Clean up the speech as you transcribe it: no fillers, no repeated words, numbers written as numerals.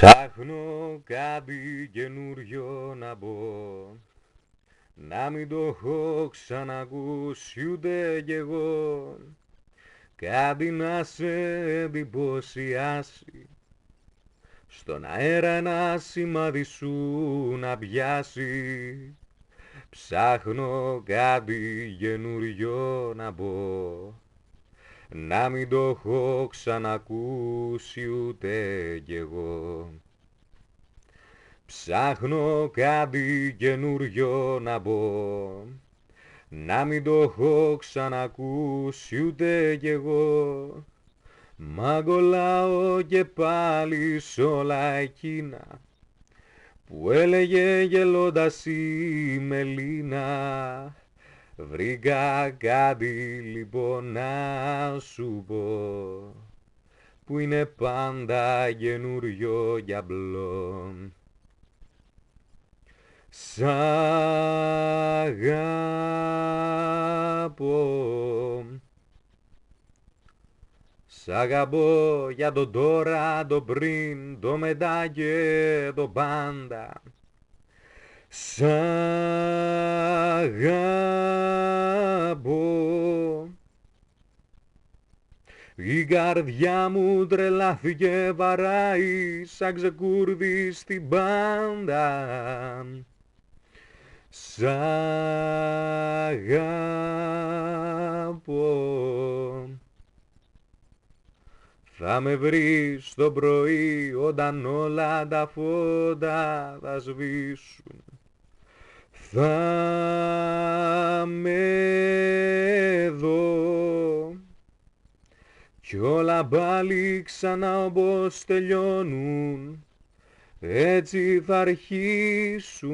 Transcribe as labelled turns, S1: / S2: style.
S1: Ψάχνω κάτι καινούριο να μπω, να μην το έχω ξανακούσει ούτε κι εγώ. Κάτι να σε εντυπωσιάσει, στον αέρα ένα σημάδι σου να πιάσει. Ψάχνω κάτι καινούριο να μπω, να μην το έχω ξανακούσει ούτε κι εγώ. Ψάχνω κάτι καινούριο να μπω, να μην το έχω ξανακούσει ούτε κι εγώ. Μα κολλάω και πάλι σ' όλα εκείνα που έλεγε γελώντας η Μελίνα. Βρήκα κάτι λοιπόν να σου πω, που είναι πάντα καινούριο κι απλό. Σ' αγαπώ. Σ' αγαπώ για το τώρα, το πριν, το μετά και το πάντα. Σ' αγαπώ. Η καρδιά μου τρελάθηκε, βαράει σαν ξεκούρδι στην πάντα. Σ' αγαπώ. Θα με βρεις το πρωί όταν όλα τα φώτα θα σβήσουν. Θα με δω κι όλα πάλι ξανά όπως τελειώνουν, έτσι θα αρχίσουν.